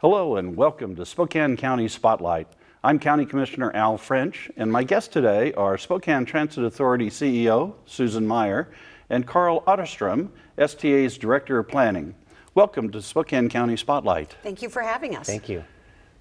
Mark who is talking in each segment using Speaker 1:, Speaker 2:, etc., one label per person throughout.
Speaker 1: Hello and welcome to Spokane County Spotlight. I'm County Commissioner Al French, and my guests today are Spokane Transit Authority CEO Susan Meyer and Karl Otterstrom, STA's Director of Planning. Welcome to Spokane County Spotlight.
Speaker 2: Thank you for having us.
Speaker 3: Thank you.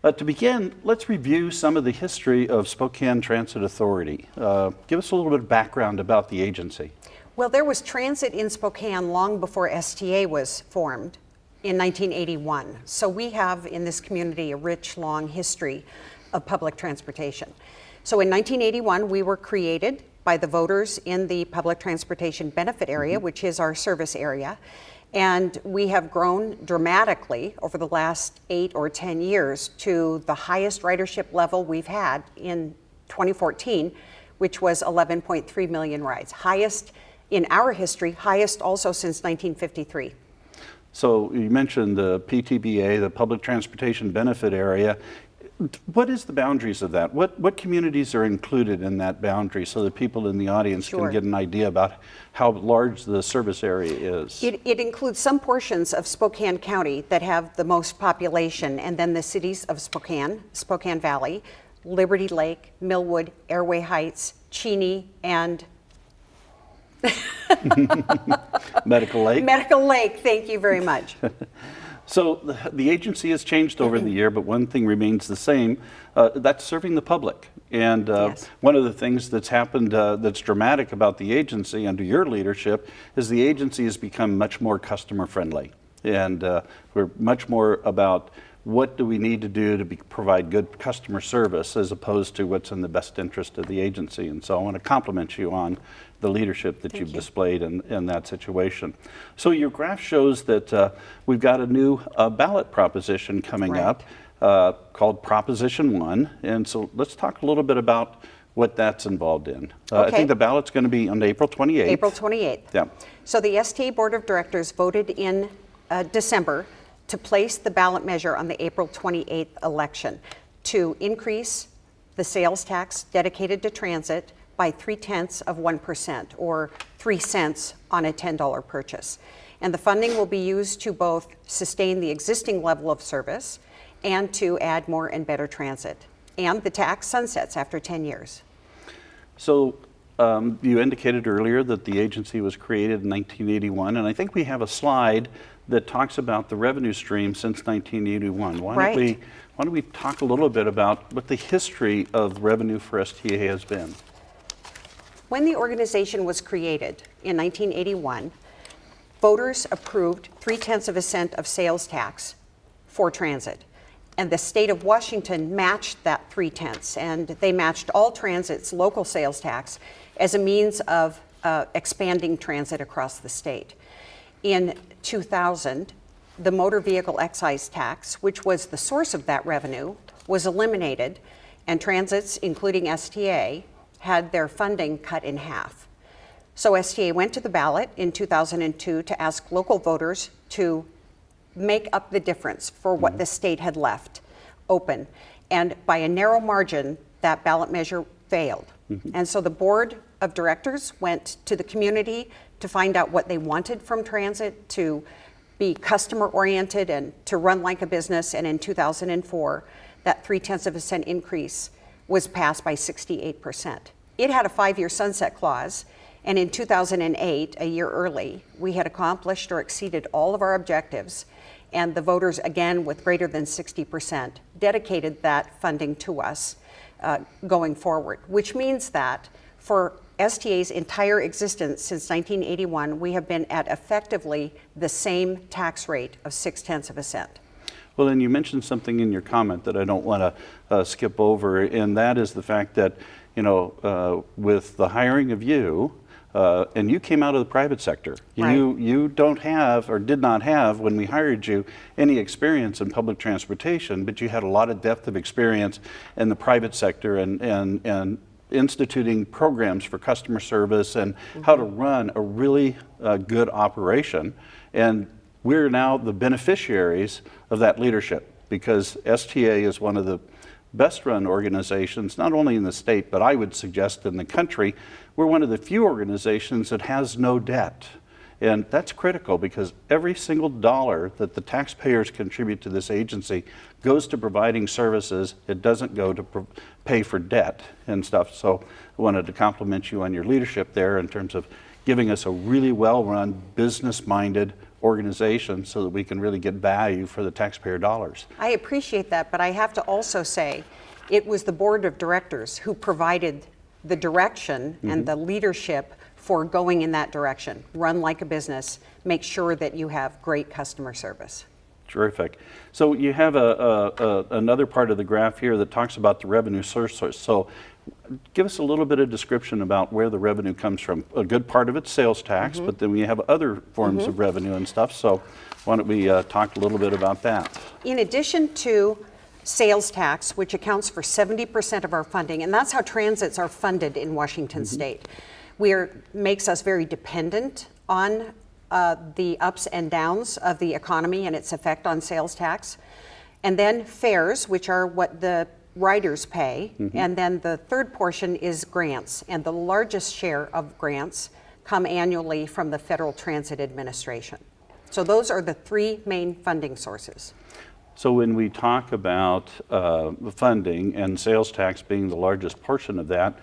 Speaker 1: To begin, let's review some of the history of Spokane Transit Authority. Give us a little bit of background about the agency.
Speaker 2: Well, there was transit in Spokane long before STA was formed in 1981. So we have in this community a rich, long history of public transportation. So in 1981, we were created by the voters in the public transportation benefit area, which is our service area. And we have grown dramatically over the last 8 or 10 years to the highest ridership level we've had in 2014, which was 11.3 million rides. Highest in our history, highest also since 1953.
Speaker 1: So you mentioned the PTBA, the Public Transportation Benefit Area. What is the boundaries of that? What communities are included in that boundary so that people in the audience can get an idea about how large the service area is?
Speaker 2: It includes some portions of Spokane County that have the most population, and then the cities of Spokane, Spokane Valley, Liberty Lake, Millwood, Airway Heights, Cheney, and
Speaker 1: Medical Lake?
Speaker 2: Medical Lake, thank you very much.
Speaker 1: So the agency has changed over the year, but one thing remains the same, that's serving the public. And
Speaker 2: Yes.
Speaker 1: One of the things that's happened that's dramatic about the agency under your leadership is the agency has become much more customer friendly. And we're much more about what do we need to do to provide good customer service as opposed to what's in the best interest of the agency. And so I want to compliment you on the leadership that you've displayed in that situation. So your graph shows that we've got a new ballot proposition coming up called Proposition 1. And so let's talk a little bit about what that's involved in. I think the ballot's going to be on April 28th.
Speaker 2: April 28th.
Speaker 1: Yeah.
Speaker 2: So the STA Board of Directors voted in December to place the ballot measure on the April 28th election to increase the sales tax dedicated to transit by 0.3%, or 3 cents on a $10 purchase. And the funding will be used to both sustain the existing level of service and to add more and better transit. And the tax sunsets after 10 years.
Speaker 1: So you indicated earlier that the agency was created in 1981, and I think we have a slide that talks about the revenue stream since 1981. Why don't we talk a little bit about what the history of revenue for STA has been?
Speaker 2: When the organization was created in 1981, voters approved 0.3 cents of sales tax for transit. And the state of Washington matched that 0.3, and they matched all transit's local sales tax as a means of expanding transit across the state. In 2000, the motor vehicle excise tax, which was the source of that revenue, was eliminated, and transits, including STA, had their funding cut in half. So STA went to the ballot in 2002 to ask local voters to make up the difference for what the state had left open. And by a narrow margin, that ballot measure failed. And so the board of directors went to the community to find out what they wanted from transit, to be customer oriented and to run like a business. And in 2004, that 0.3 increase was passed by 68%. It had a 5-year sunset clause. And in 2008, a year early, we had accomplished or exceeded all of our objectives. And the voters, again, with greater than 60%, dedicated that funding to us going forward, which means that for STA's entire existence since 1981, we have been at effectively the same tax rate of 0.6 cents.
Speaker 1: Well, then you mentioned something in your comment that I don't want to skip over, and that is the fact that, you know, with the hiring of you, and you came out of the private sector. You don't have, or did not have, when we hired you, any experience in public transportation, but you had a lot of depth of experience in the private sector and instituting programs for customer service and how to run a really good operation. And we're now the beneficiaries of that leadership, because STA is one of the best run organizations, not only in the state, but I would suggest in the country. We're one of the few organizations that has no debt. And that's critical because every single dollar that the taxpayers contribute to this agency goes to providing services. It doesn't go to pay for debt and stuff. So I wanted to compliment you on your leadership there in terms of giving us a really well-run, business-minded organization so that we can really get value for the taxpayer dollars.
Speaker 2: I appreciate that, but I have to also say it was the board of directors who provided the direction and the leadership for going in that direction. Run like a business, make sure that you have great customer service.
Speaker 1: Terrific. So you have another part of the graph here that talks about the revenue source. So give us a little bit of description about where the revenue comes from. A good part of it's sales tax, but then we have other forms of revenue and stuff. So why don't we talk a little bit about that?
Speaker 2: In addition to sales tax, which accounts for 70% of our funding, and that's how transits are funded in Washington State, makes us very dependent on the ups and downs of the economy and its effect on sales tax. And then fares, which are what the riders pay. And then the third portion is grants. And the largest share of grants come annually from the Federal Transit Administration. So those are the three main funding sources.
Speaker 1: So when we talk about funding and sales tax being the largest portion of that,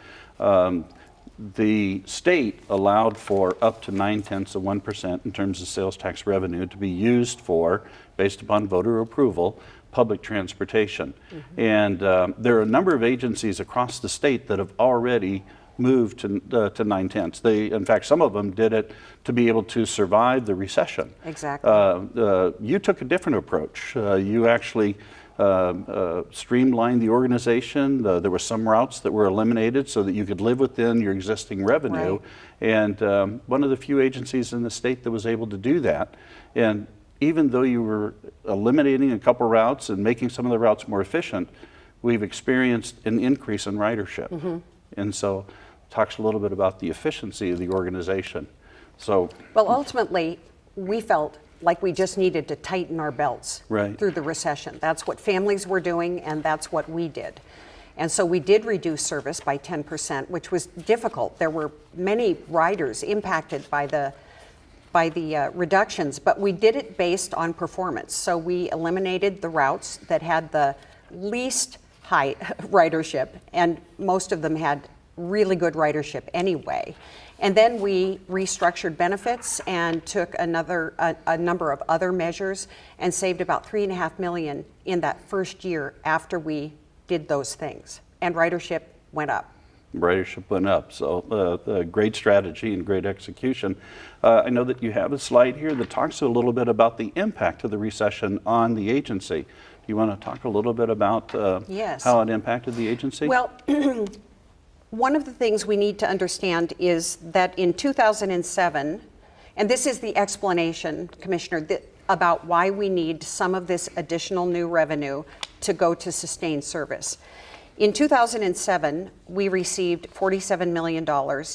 Speaker 1: the state allowed for up to 0.9% in terms of sales tax revenue to be used for, based upon voter approval, public transportation. And there are a number of agencies across the state that have already moved to 0.9. They, in fact, some of them did it to be able to survive the recession.
Speaker 2: Exactly.
Speaker 1: You took a different approach. You actually streamlined the organization. There were some routes that were eliminated so that you could live within your existing revenue.
Speaker 2: Right.
Speaker 1: And one of the few agencies in the state that was able to do that. And even though you were eliminating a couple routes and making some of the routes more efficient, we've experienced an increase in ridership. And so talks a little bit about the efficiency of the organization. So,
Speaker 2: well, ultimately, we felt like we just needed to tighten our belts through the recession. That's what families were doing, and that's what we did. And so we did reduce service by 10%, which was difficult. There were many riders impacted by the reductions, but we did it based on performance. So we eliminated the routes that had the least high ridership, and most of them had really good ridership anyway. And then we restructured benefits and took a number of other measures and saved about $3.5 million in that first year after we did those things. And ridership went up.
Speaker 1: Ridership went up. So great strategy and great execution. I know that you have a slide here that talks a little bit about the impact of the recession on the agency. Do you want to talk a little bit about how it impacted the agency?
Speaker 2: Well, one of the things we need to understand is that in 2007, and this is the explanation, Commissioner, about why we need some of this additional new revenue to go to sustain service. In 2007, we received $47 million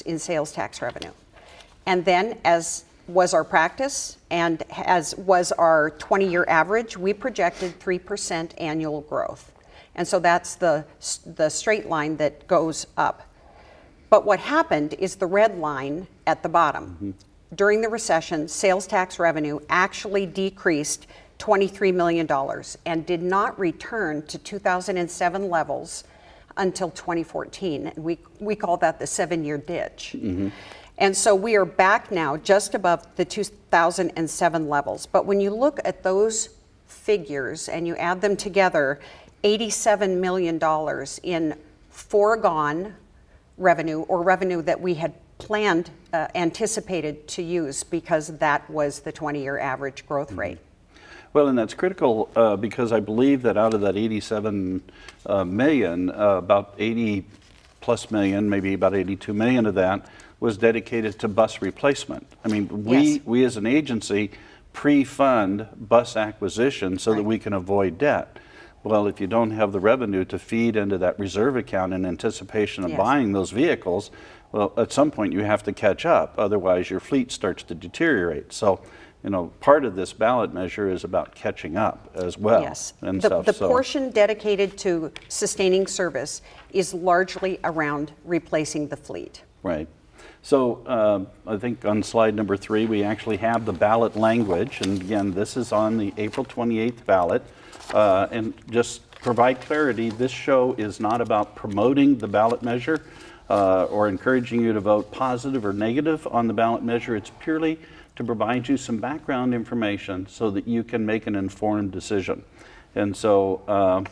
Speaker 2: in sales tax revenue. And then, as was our practice and as was our 20-year average, we projected 3% annual growth. And so that's the straight line that goes up. But what happened is the red line at the bottom. During the recession, sales tax revenue actually decreased $23 million and did not return to 2007 levels until 2014. And we call that the 7-year ditch. And so we are back now just above the 2007 levels. But when you look at those figures and you add them together, $87 million in foregone revenue, or revenue that we had planned, anticipated to use, because that was the 20-year average growth rate.
Speaker 1: Well, and that's critical because I believe that out of that 87 million, about 80 plus million, maybe about 82 million of that was dedicated to bus replacement. I mean, we as an agency pre-fund bus acquisition so that we can avoid debt. Well, if you don't have the revenue to feed into that reserve account in anticipation of buying those vehicles, well, at some point you have to catch up. Otherwise, your fleet starts to deteriorate. So, you know, part of this ballot measure is about catching up as well.
Speaker 2: Yes,
Speaker 1: and
Speaker 2: the portion dedicated to sustaining service is largely around replacing the fleet.
Speaker 1: Right. So I think on slide number 3, we actually have the ballot language. And again, this is on the April 28th ballot. And just provide clarity, this show is not about promoting the ballot measure or encouraging you to vote positive or negative on the ballot measure. It's purely to provide you some background information so that you can make an informed decision. And so,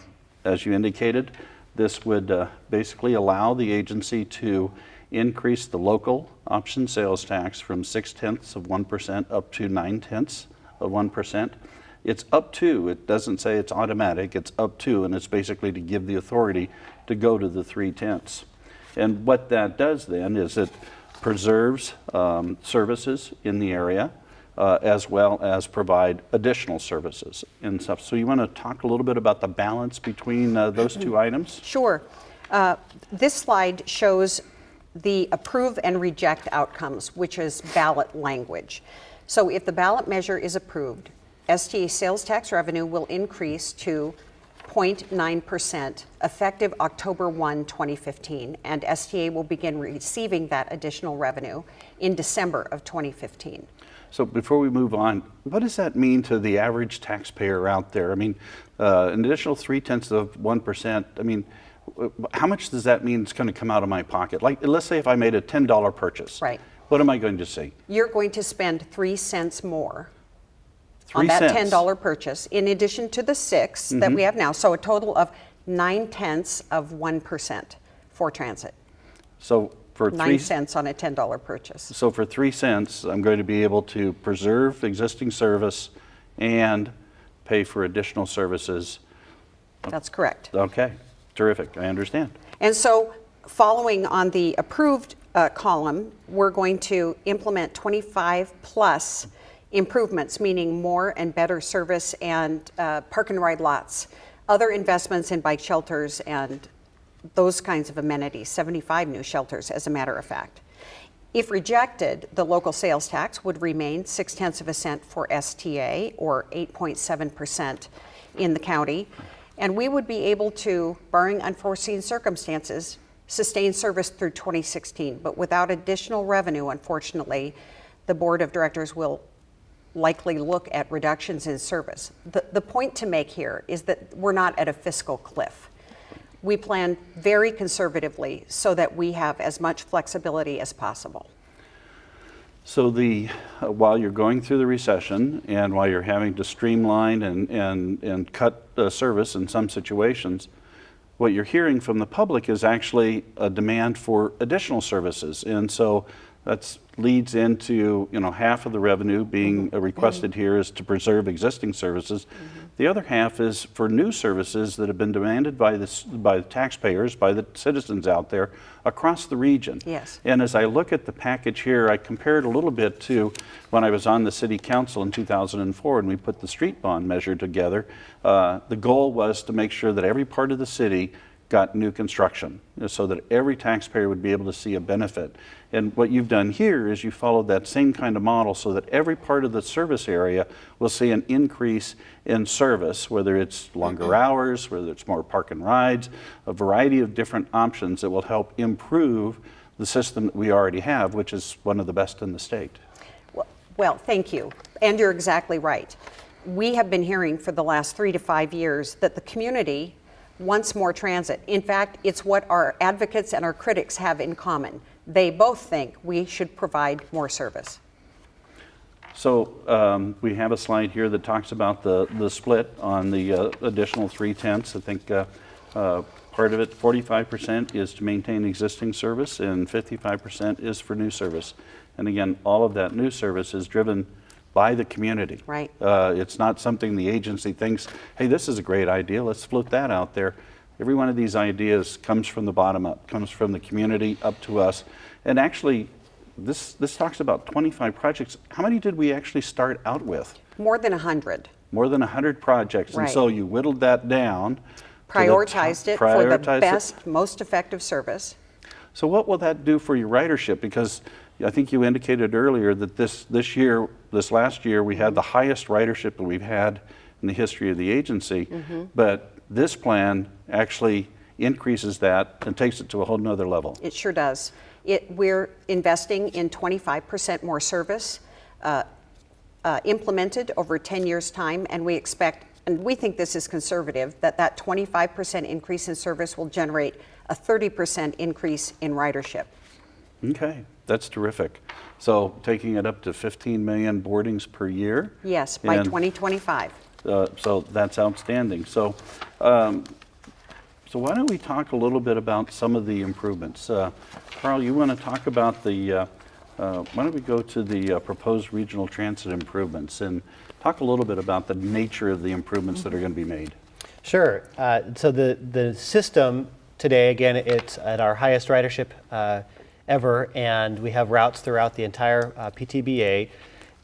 Speaker 1: as you indicated, this would basically allow the agency to increase the local option sales tax from 0.6% up to 0.9%. It's up to, it doesn't say it's automatic, it's up to, and it's basically to give the authority to go to the 0.3. And what that does then is it preserves services in the area as well as provide additional services and stuff. So you want to talk a little bit about the balance between those two items?
Speaker 2: Sure. This slide shows the approve and reject outcomes, which is ballot language. So if the ballot measure is approved, STA sales tax revenue will increase to 0.9% effective October 1, 2015, and STA will begin receiving that additional revenue in December of 2015.
Speaker 1: So before we move on, what does that mean to the average taxpayer out there? I mean, an additional 0.3%, I mean, how much does that mean it's going to come out of my pocket? Like, let's say if I made a $10 purchase.
Speaker 2: Right.
Speaker 1: What am I going to see?
Speaker 2: You're going to spend 3 cents more
Speaker 1: 3
Speaker 2: on that
Speaker 1: cents.
Speaker 2: $10 purchase, in addition to the 6 that we have now. So a total of 0.9% for transit.
Speaker 1: So for
Speaker 2: 9 cents on a $10 purchase.
Speaker 1: So for 3 cents, I'm going to be able to preserve existing service and pay for additional services.
Speaker 2: That's correct.
Speaker 1: Okay, terrific. I understand.
Speaker 2: And so following on the approved column, we're going to implement 25 plus improvements, meaning more and better service and park and ride lots, other investments in bike shelters and those kinds of amenities, 75 new shelters as a matter of fact. If rejected, the local sales tax would remain 0.6 cents for STA or 8.7% in the county. And we would be able to, barring unforeseen circumstances, sustain service through 2016. But without additional revenue, unfortunately, the board of directors will likely look at reductions in service. The point to make here is that we're not at a fiscal cliff. We plan very conservatively so that we have as much flexibility as possible.
Speaker 1: So while you're going through the recession and while you're having to streamline and cut service in some situations, what you're hearing from the public is actually a demand for additional services. And so that leads into, half of the revenue being requested here is to preserve existing services. The other half is for new services that have been demanded by the taxpayers, by the citizens out there across the region.
Speaker 2: Yes.
Speaker 1: And as I look at the package here, I compare it a little bit to when I was on the city council in 2004 and we put the street bond measure together. The goal was to make sure that every part of the city got new construction so that every taxpayer would be able to see a benefit. And what you've done here is you followed that same kind of model so that every part of the service area will see an increase in service, whether it's longer hours, whether it's more park and rides, a variety of different options that will help improve the system that we already have, which is one of the best in the state.
Speaker 2: Well, thank you. And you're exactly right. We have been hearing for the last 3 to 5 years that the community wants more transit. In fact, it's what our advocates and our critics have in common. They both think we should provide more service.
Speaker 1: So we have a slide here that talks about the split on the additional 0.3. I think part of it, 45% is to maintain existing service and 55% is for new service. And again, all of that new service is driven by the community.
Speaker 2: Right.
Speaker 1: It's not something the agency thinks, hey, this is a great idea, let's float that out there. Every one of these ideas comes from the bottom up, comes from the community up to us. And actually, this talks about 25 projects. How many did we actually start out with?
Speaker 2: More than 100.
Speaker 1: More than 100 projects.
Speaker 2: Right.
Speaker 1: And so you whittled that down.
Speaker 2: Prioritized it for the best, most effective service.
Speaker 1: So what will that do for your ridership? Because I think you indicated earlier that this last year, we had the highest ridership that we've had in the history of the agency. But this plan actually increases that and takes it to a whole nother level.
Speaker 2: It sure does. We're investing in 25% more service implemented over 10 years' time, and we expect, and we think this is conservative, that 25% increase in service will generate a 30% increase in ridership.
Speaker 1: Okay, that's terrific. So taking it up to 15 million boardings per year?
Speaker 2: Yes, by
Speaker 1: And,
Speaker 2: 2025.
Speaker 1: So that's outstanding. So why don't we talk a little bit about some of the improvements? Karl, you want to talk about the, why don't we go to the proposed regional transit improvements and talk a little bit about the nature of the improvements that are going to be made?
Speaker 3: Sure. So the system today, again, it's at our highest ridership ever, and we have routes throughout the entire PTBA.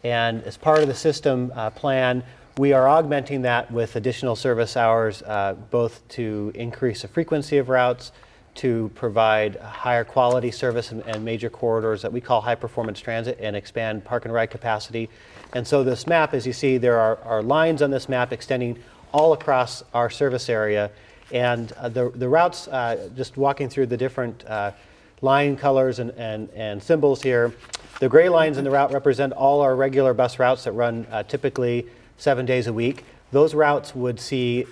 Speaker 3: And as part of the system plan, we are augmenting that with additional service hours, both to increase the frequency of routes, to provide higher quality service and major corridors that we call high performance transit, and expand park and ride capacity. And so this map, as you see, there are lines on this map extending all across our service area. And the routes, just walking through the different line colors and symbols here, the gray lines in the route represent all our regular bus routes that run typically 7 days a week. Those routes would see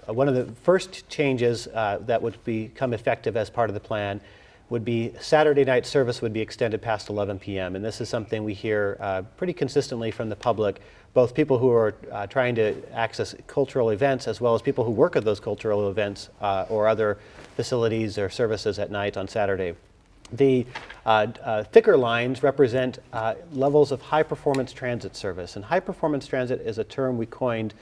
Speaker 3: one of the first changes that would become effective as part of the plan would be Saturday night service would be extended past 11 p.m. And this is something we hear pretty consistently from the public, both people who are trying to access cultural events as well as people who work at those cultural events or other facilities or services at night on Saturday. The thicker lines represent levels of high-performance transit service. And high-performance transit is a term we coined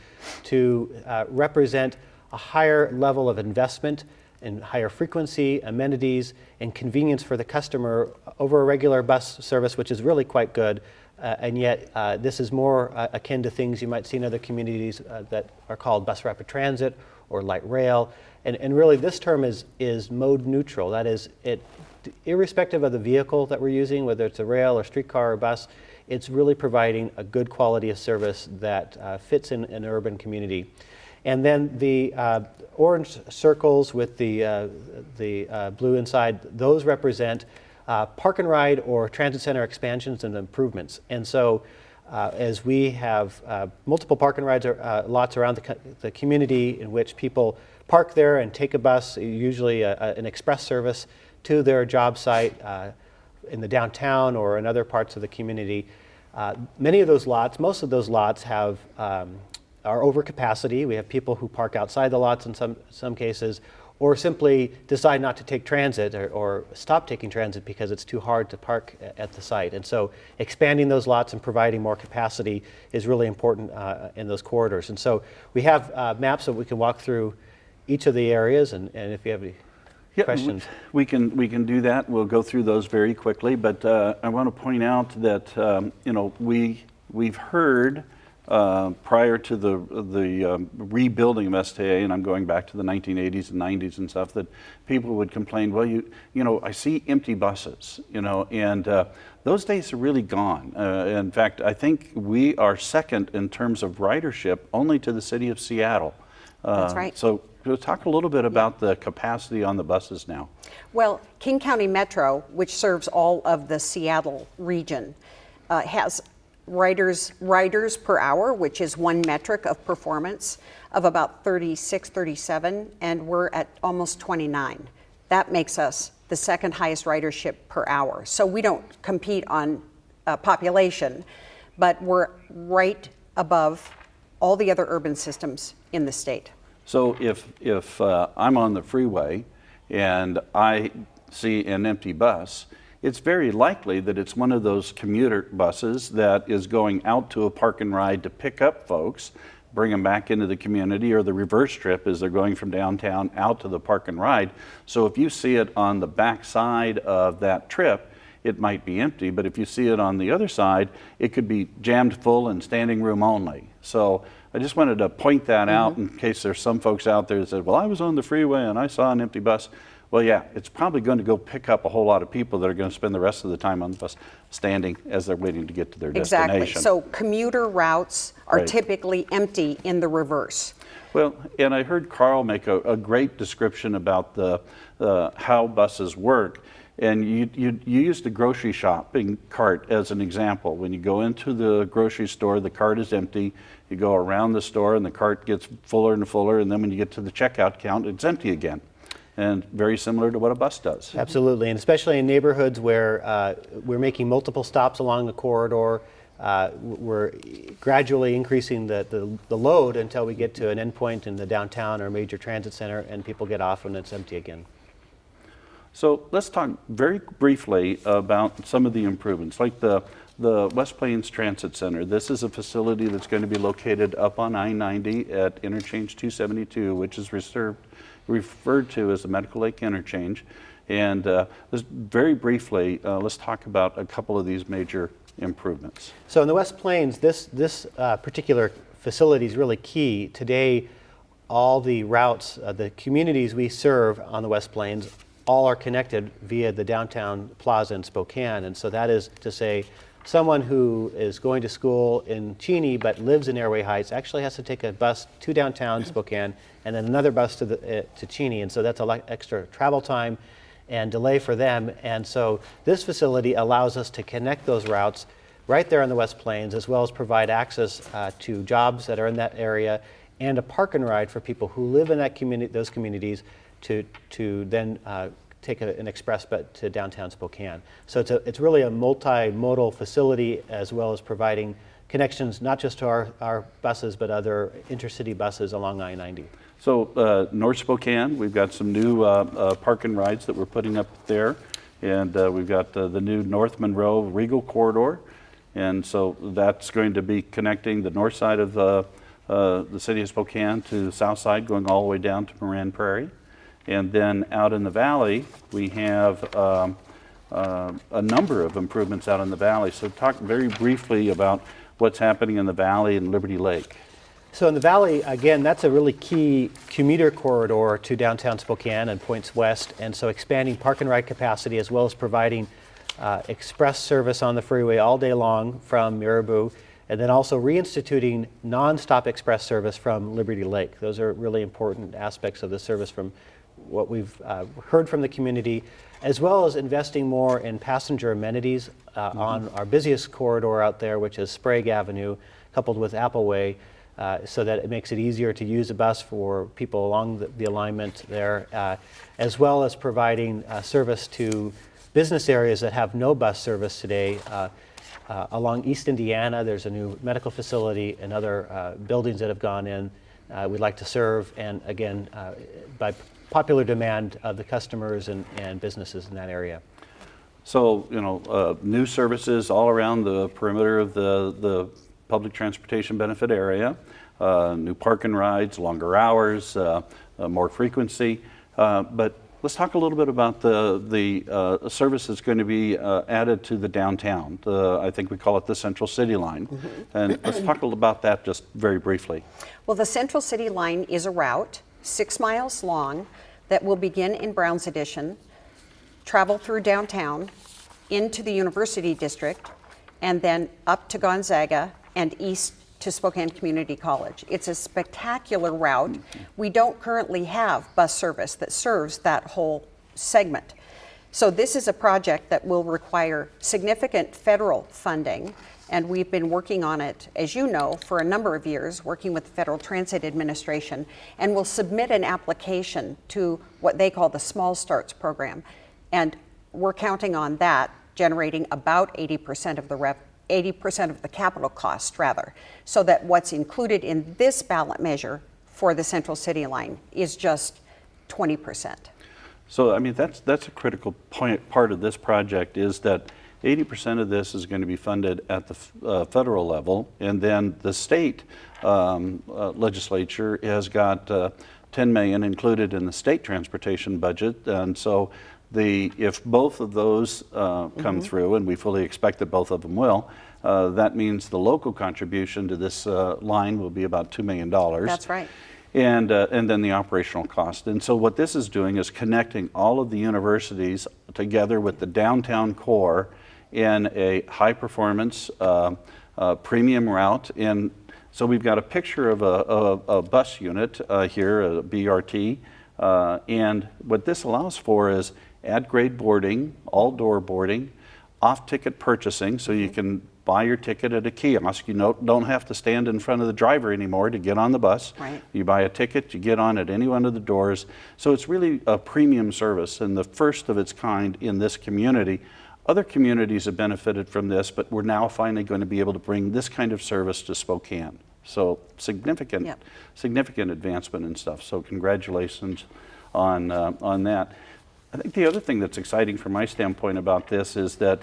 Speaker 3: to represent a higher level of investment in higher frequency, amenities, and convenience for the customer over a regular bus service, which is really quite good. And yet, this is more akin to things you might see in other communities that are called bus rapid transit or light rail. And really, this term is mode neutral. That is, irrespective of the vehicle that we're using, whether it's a rail or streetcar or bus, it's really providing a good quality of service that fits in an urban community. And then the orange circles with the blue inside, those represent park and ride or transit center expansions and improvements. And so as we have multiple park and rides lots around the community in which people park there and take a bus, usually an express service, to their job site in the downtown or in other parts of the community. Many of those lots, most of those lots are over capacity. We have people who park outside the lots in some cases, or simply decide not to take transit or stop taking transit because it's too hard to park at the site. And so expanding those lots and providing more capacity is really important in those corridors. And so we have maps that we can walk through each of the areas, and if you have any questions.
Speaker 1: We can do that. We'll go through those very quickly, but I want to point out that we've heard prior to the rebuilding of STA, and I'm going back to the 1980s and 90s and stuff, that people would complain, well, I see empty buses, and those days are really gone. In fact, I think we are second in terms of ridership only to the city of Seattle.
Speaker 2: That's right.
Speaker 1: So we'll talk a little bit about the capacity on the buses now.
Speaker 2: Well, King County Metro, which serves all of the Seattle region, has riders per hour, which is one metric of performance, of about 36, 37, and we're at almost 29. That makes us the second highest ridership per hour. So we don't compete on population, but we're right above all the other urban systems in the state.
Speaker 1: So if I'm on the freeway and I see an empty bus, it's very likely that it's one of those commuter buses that is going out to a park and ride to pick up folks, bring them back into the community, or the reverse trip is they're going from downtown out to the park and ride. So if you see it on the back side of that trip, it might be empty, but if you see it on the other side, it could be jammed full and standing room only. So I just wanted to point that out in case there's some folks out there that said, well, I was on the freeway and I saw an empty bus. Well, yeah, it's probably going to go pick up a whole lot of people that are going to spend the rest of the time on the bus standing as they're waiting to get to their destination.
Speaker 2: Exactly. So commuter routes are typically empty in the reverse.
Speaker 1: Well, and I heard Karl make a great description about how buses work. And you used the grocery shopping cart as an example. When you go into the grocery store, the cart is empty. You go around the store and the cart gets fuller and fuller, and then when you get to the checkout count, it's empty again. And very similar to what a bus does.
Speaker 3: Absolutely, and especially in neighborhoods where we're making multiple stops along the corridor, we're gradually increasing the load until we get to an endpoint in the downtown or major transit center, and people get off when it's empty again.
Speaker 1: So let's talk very briefly about some of the improvements, like the West Plains Transit Center. This is a facility that's going to be located up on I-90 at Interchange 272, which is referred to as the Medical Lake Interchange. And just very briefly, let's talk about a couple of these major improvements.
Speaker 3: So in the West Plains, this particular facility is really key. Today, all the routes, the communities we serve on the West Plains, all are connected via the downtown plaza in Spokane. And so that is to say, someone who is going to school in Cheney but lives in Airway Heights actually has to take a bus to downtown Spokane and then another bus to Cheney. And so that's a lot extra travel time and delay for them. And so this facility allows us to connect those routes right there on the West Plains, as well as provide access to jobs that are in that area and a park and ride for people who live in that those communities to then take an express but to downtown Spokane. So it's really a multimodal facility, as well as providing connections not just to our buses but other intercity buses along I-90.
Speaker 1: So North Spokane, we've got some new park and rides that we're putting up there, and we've got the new North Monroe Regal Corridor, and so that's going to be connecting the north side of the city of Spokane to the south side, going all the way down to Moran Prairie. And then out in the valley, we have a number of improvements out in the valley. So talk very briefly about what's happening in the valley and Liberty Lake.
Speaker 3: So in the valley, again, that's a really key commuter corridor to downtown Spokane and points west. And so expanding park and ride capacity, as well as providing express service on the freeway all day long from Miraboo, and then also reinstituting nonstop express service from Liberty Lake. Those are really important aspects of the service from what we've heard from the community, as well as investing more in passenger amenities on our busiest corridor out there, which is Sprague Avenue, coupled with Appleway, so that it makes it easier to use a bus for people along the alignment there, as well as providing service to business areas that have no bus service today. Along East Indiana, there's a new medical facility and other buildings that have gone in we'd like to serve, and again, by popular demand of the customers and businesses in that area.
Speaker 1: So, new services all around the perimeter of the public transportation benefit area, new park and rides, longer hours, more frequency. But let's talk a little bit about the service that's going to be added to the downtown. I think we call it the Central City Line. Mm-hmm. And let's talk a little about that just very briefly.
Speaker 2: Well, the Central City Line is a route 6 miles long that will begin in Brown's Addition, travel through downtown, into the University District, and then up to Gonzaga and east to Spokane Community College. It's a spectacular route. We don't currently have bus service that serves that whole segment. So this is a project that will require significant federal funding, and we've been working on it, as you know, for a number of years, working with the Federal Transit Administration, and will submit an application to what they call the Small Starts program. And we're counting on that generating about 80% of the capital cost, rather, so that what's included in this ballot measure for the Central City Line is just 20%.
Speaker 1: So, I mean, that's a critical part of this project, is that 80% of this is going to be funded at the federal level, and then the state legislature has got $10 million included in the state transportation budget, and so if both of those come through, and we fully expect that both of them will, that means the local contribution to this line will be about $2 million.
Speaker 2: That's right.
Speaker 1: And then the operational cost. And so what this is doing is connecting all of the universities together with the downtown core in a high-performance premium route. And so we've got a picture of a bus unit here, a BRT. And what this allows for is at-grade boarding, all-door boarding, off-ticket purchasing, so you can buy your ticket at a kiosk. You don't have to stand in front of the driver anymore to get on the bus.
Speaker 2: Right.
Speaker 1: You buy a ticket, you get on at any one of the doors. So it's really a premium service and the first of its kind in this community. Other communities have benefited from this, but we're now finally going to be able to bring this kind of service to Spokane. So significant,
Speaker 2: Yep.
Speaker 1: significant advancement and stuff. So congratulations on that. I think the other thing that's exciting from my standpoint about this is that,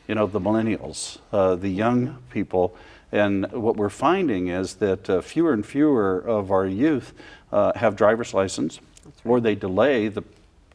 Speaker 1: you know, the millennials, the young people, and what we're finding is that fewer and fewer of our youth have driver's license, or they delay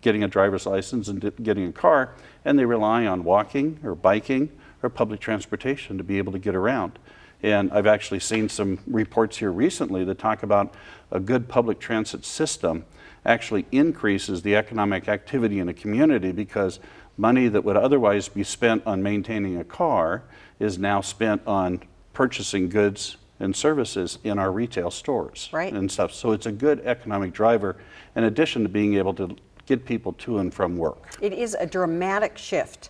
Speaker 1: getting a driver's license and getting a car, and they rely on walking or biking or public transportation to be able to get around. And I've actually seen some reports here recently that talk about a good public transit system actually increases the economic activity in a community, because money that would otherwise be spent on maintaining a car is now spent on purchasing goods and services in our retail stores,
Speaker 2: Right.
Speaker 1: and stuff. So it's a good economic driver, in addition to being able to get people to and from work.
Speaker 2: It is a dramatic shift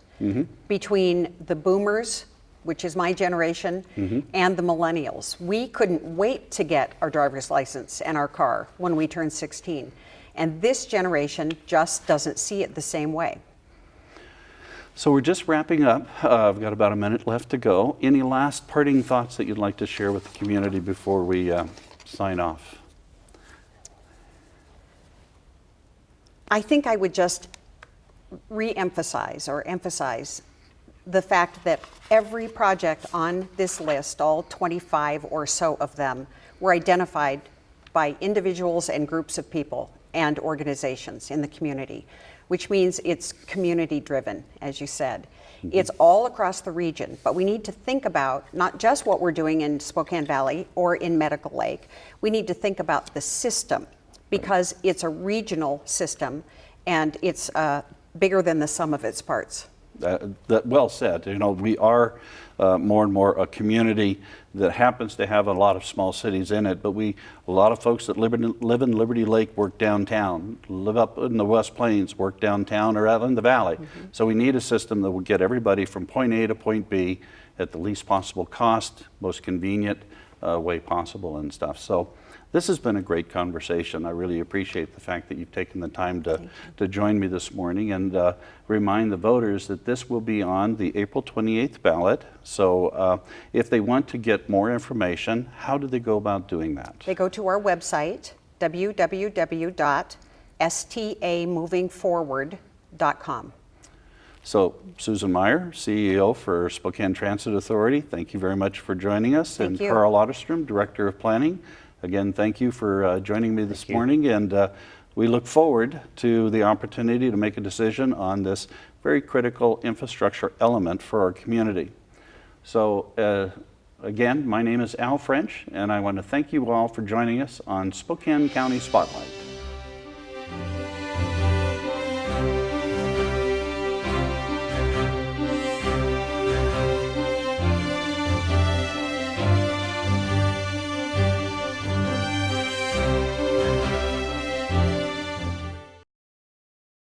Speaker 2: between the boomers, which is my generation, and the millennials. We couldn't wait to get our driver's license and our car when we turned 16. And this generation just doesn't see it the same way.
Speaker 1: So we're just wrapping up. I've got about a minute left to go. Any last parting thoughts that you'd like to share with the community before we sign off?
Speaker 2: I think I would just re-emphasize or emphasize the fact that every project on this list, all 25 or so of them, were identified by individuals and groups of people and organizations in the community, which means it's community driven, as you said. It's all across the region, but we need to think about not just what we're doing in Spokane Valley or in Medical Lake. We need to think about the system, because it's a regional system and it's bigger than the sum of its parts.
Speaker 1: That well said. You know, we are more and more a community that happens to have a lot of small cities in it, but a lot of folks that live in Liberty Lake work downtown, live up in the West Plains, work downtown or out in the valley. So we need a system that will get everybody from point A to point B at the least possible cost, most convenient way possible and stuff. So this has been a great conversation. I really appreciate the fact that you've taken the time to join me this morning, and remind the voters that this will be on the April 28th ballot. So if they want to get more information, how do they go about doing that?
Speaker 2: They go to our website, www.stamovingforward.com.
Speaker 1: So Susan Meyer, CEO for Spokane Transit Authority, thank you very much for joining us.
Speaker 2: Thank you.
Speaker 1: Karl Otterstrom, Director of Planning. Again, thank you for joining me this morning, and we look forward to the opportunity to make a decision on this very critical infrastructure element for our community. So again, my name is Al French, and I want to thank you all for joining us on Spokane County Spotlight.